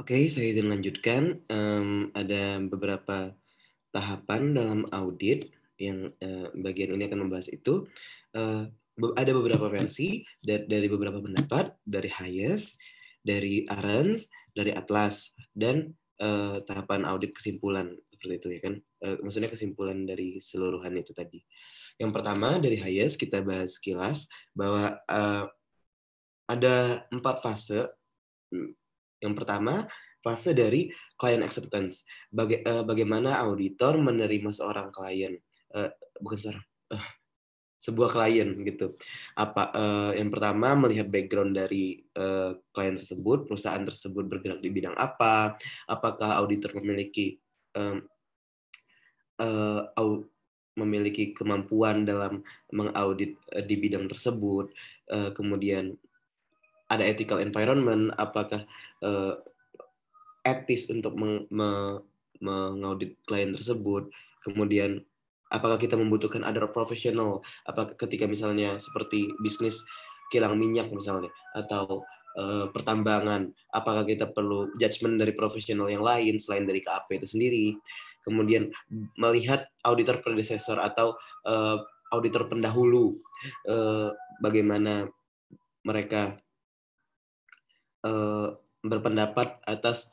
Oke, saya izin lanjutkan. Ada beberapa tahapan dalam audit yang bagian ini akan membahas itu. Ada beberapa versi dari beberapa pendapat, dari highest, dari Arens, dari Atlas, dan tahapan audit kesimpulan seperti itu ya kan. Maksudnya kesimpulan dari seluruhan itu tadi. Yang pertama dari highest kita bahas sekilas bahwa ada 4 fase. Yang pertama, fase dari client acceptance. Bagaimana auditor menerima seorang klien, bukan seorang, sebuah klien gitu. Yang pertama melihat background dari klien tersebut, perusahaan tersebut bergerak di bidang apa, apakah auditor memiliki em, memiliki kemampuan dalam mengaudit di bidang tersebut, kemudian ada ethical environment, apakah etis untuk mengaudit klien tersebut, kemudian apakah kita membutuhkan other professional, apakah ketika misalnya seperti bisnis kilang minyak misalnya, atau pertambangan, apakah kita perlu judgement dari profesional yang lain selain dari KAP itu sendiri, kemudian melihat auditor predecessor atau auditor pendahulu, bagaimana mereka berpendapat atas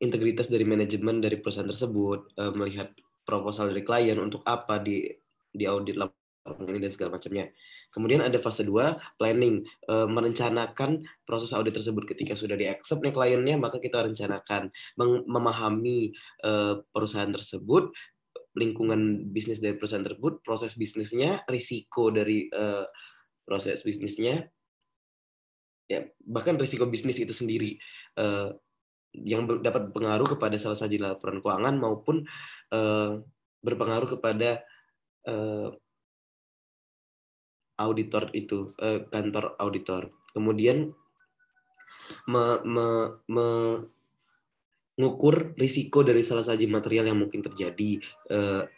integritas dari manajemen dari perusahaan tersebut, melihat proposal dari klien untuk apa di audit laporan ini dan segala macamnya. Kemudian ada fase 2, planning, merencanakan proses audit tersebut. Ketika sudah di-accept nih kliennya, maka kita rencanakan memahami perusahaan tersebut, lingkungan bisnis dari perusahaan tersebut, proses bisnisnya, risiko dari proses bisnisnya, ya bahkan risiko bisnis itu sendiri, yang dapat berpengaruh kepada salah saji laporan keuangan maupun berpengaruh kepada auditor itu, kantor auditor. Kemudian mengukur risiko dari salah saji material yang mungkin terjadi.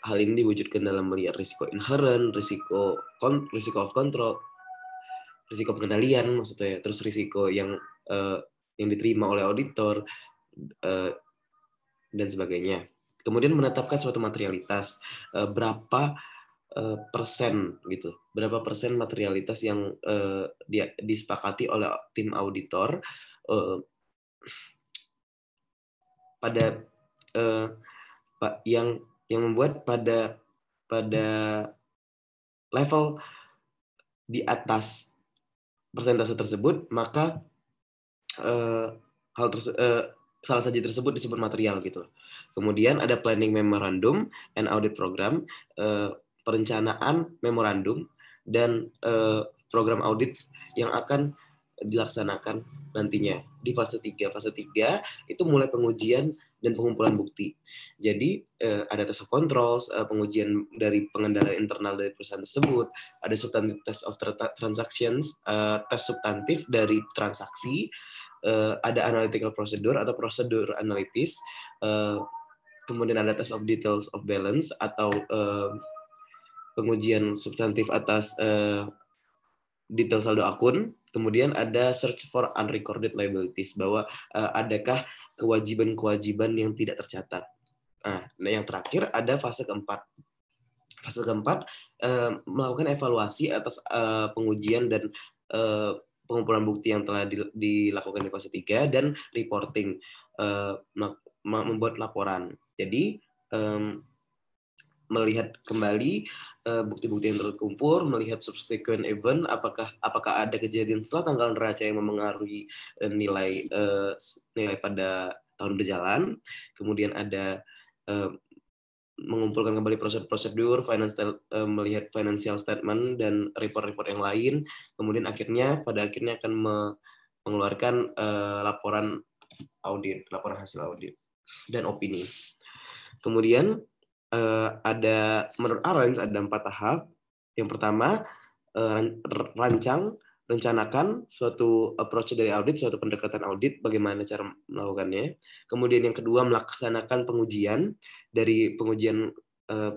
Hal ini diwujudkan dalam melihat risiko inherent, risiko of control, risiko pengendalian maksudnya, terus risiko yang diterima oleh auditor, dan sebagainya. Kemudian menetapkan suatu materialitas, berapa persen gitu, berapa persen materialitas yang disepakati oleh tim auditor pada yang membuat pada level di atas persentase tersebut, maka salah saji tersebut disebut material gitu. Kemudian ada planning memorandum and audit program, perencanaan memorandum dan program audit yang akan dilaksanakan nantinya di fase 3. Fase 3 itu mulai pengujian dan pengumpulan bukti. Jadi ada test of controls, pengujian dari pengendalian internal dari perusahaan tersebut, ada substantive test of transactions, tes substantif dari transaksi, ada analytical procedure atau prosedur analitis, kemudian ada test of details of balance atau pengujian substantif atas detail saldo akun, kemudian ada search for unrecorded liabilities, bahwa adakah kewajiban-kewajiban yang tidak tercatat. Nah, yang terakhir ada fase keempat. Fase keempat melakukan evaluasi atas pengujian dan pengumpulan bukti yang telah dilakukan di fase 3 dan reporting, membuat laporan. Jadi melihat kembali bukti-bukti yang terkumpul, melihat subsequent event, apakah ada kejadian setelah tanggal neraca yang memengaruhi nilai pada tahun berjalan, kemudian ada mengumpulkan kembali prosedur, melihat financial statement dan report-report yang lain, kemudian pada akhirnya akan mengeluarkan laporan hasil audit dan opini. Kemudian menurut Arens ada 4 tahap. Yang pertama, rencanakan suatu approach dari audit, suatu pendekatan audit, bagaimana cara melakukannya. Kemudian yang kedua, melaksanakan pengujian, dari pengujian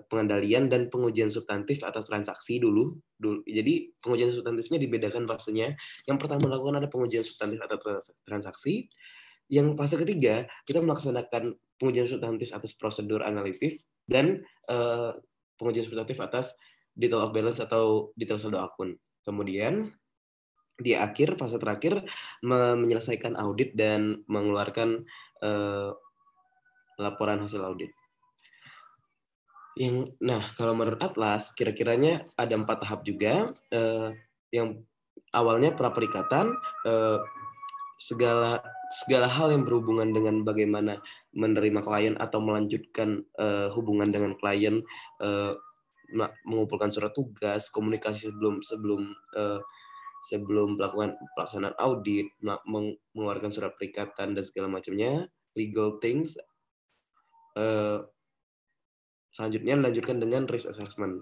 pengendalian dan pengujian substantif atas transaksi dulu. Jadi pengujian substantifnya dibedakan fasenya. Yang pertama melakukan ada pengujian substantif atas transaksi, Yang fase ketiga, kita melaksanakan pengujian substantif atas prosedur analitis dan pengujian substantif atas detail of balance atau detail saldo akun. Kemudian di akhir, fase terakhir, menyelesaikan audit dan mengeluarkan laporan hasil audit. Nah, kalau menurut Atlas, kira-kiranya ada 4 tahap juga. Yang awalnya pra-perikatan, segala hal yang berhubungan dengan bagaimana menerima klien atau melanjutkan hubungan dengan klien, mengumpulkan surat tugas, komunikasi sebelum melakukan pelaksanaan audit, mengeluarkan surat perikatan dan segala macamnya, legal things. Selanjutnya lanjutkan dengan risk assessment.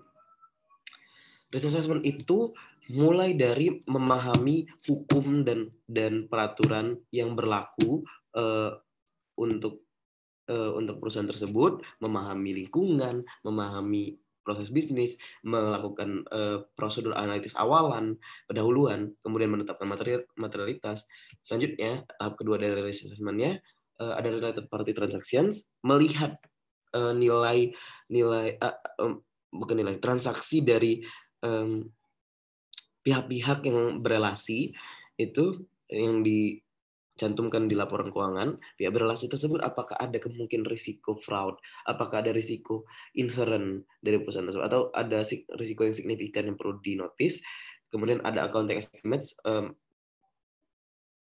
Risk assessment itu mulai dari memahami hukum dan peraturan yang berlaku untuk perusahaan tersebut, memahami lingkungan, memahami proses bisnis, melakukan prosedur analitis awalan, pendahuluan, kemudian menetapkan materialitas. Selanjutnya, tahap kedua dari risk assessment-nya ada related party transactions, melihat bukan nilai transaksi dari pihak-pihak yang berelasi itu yang dicantumkan di laporan keuangan. Pihak berelasi tersebut apakah ada kemungkinan risiko fraud, apakah ada risiko inherent dari perusahaan tersebut, atau ada risiko yang signifikan yang perlu dinotis. Kemudian ada accounting estimates,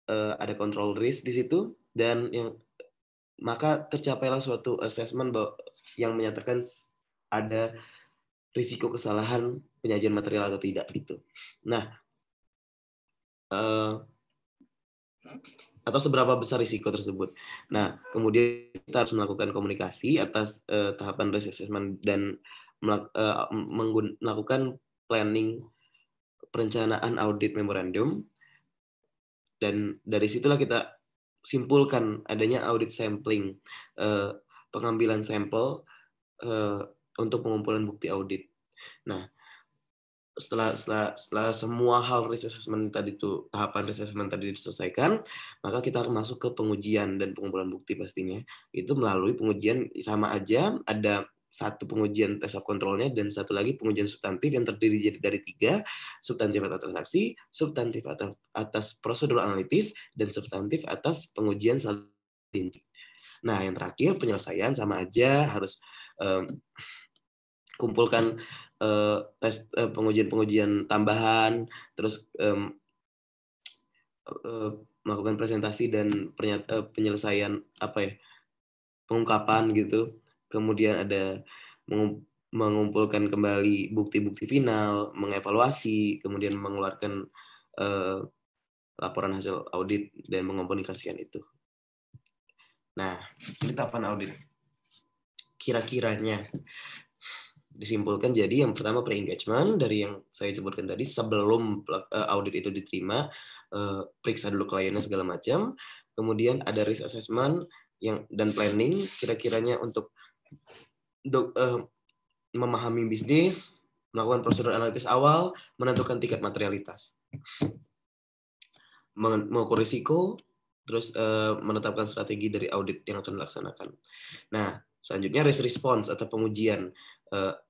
ada control risk di situ, dan maka tercapailah suatu assessment yang menyatakan ada risiko kesalahan penyajian material atau tidak gitu. Nah, atau seberapa besar risiko tersebut. Nah, kemudian kita harus melakukan komunikasi atas tahapan risk assessment dan melakukan planning perencanaan audit memorandum, dan dari situlah kita simpulkan adanya audit sampling, pengambilan sampel untuk pengumpulan bukti audit. Nah, setelah semua hal risk assessment tadi itu, tahapan risk assessment tadi diselesaikan, maka kita akan masuk ke pengujian dan pengumpulan bukti pastinya. Itu melalui pengujian sama aja, ada satu pengujian test of control-nya dan satu lagi pengujian substantif yang terdiri dari 3, substantif atas transaksi, substantif atas prosedur analitis, dan substantif atas pengujian saldo. Nah, yang terakhir penyelesaian sama aja, harus kumpulkan tes pengujian tambahan, terus melakukan presentasi dan penyelesaian pengungkapan gitu. Kemudian ada mengumpulkan kembali bukti-bukti final, mengevaluasi, kemudian mengeluarkan laporan hasil audit dan mengkomunikasikan itu. Nah, ini tahapan audit. Kira-kiranya disimpulkan jadi yang pertama pre-engagement, dari yang saya sebutkan tadi, sebelum audit itu diterima, periksa dulu kliennya segala macam. Kemudian ada risk assessment dan planning, kira-kiranya untuk memahami bisnis, melakukan prosedur analitis awal, menentukan tingkat materialitas, mengukur risiko, terus menetapkan strategi dari audit yang akan dilaksanakan. Nah, selanjutnya risk response atau pengujian.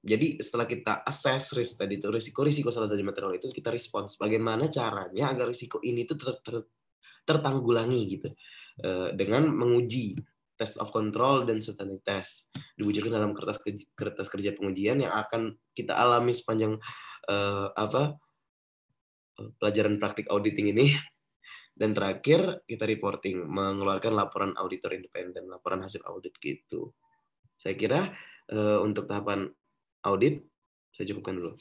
Jadi setelah kita assess risk tadi itu, risiko salah satu material itu, kita respons bagaimana caranya agar risiko ini itu tertanggulangi gitu, dengan menguji test of control dan substantive test, diwujudkan dalam kertas kerja pengujian yang akan kita alami sepanjang pelajaran praktik auditing ini. Dan terakhir kita reporting, mengeluarkan laporan auditor independen, laporan hasil audit gitu. Saya kira untuk tahapan audit saya cukupkan dulu.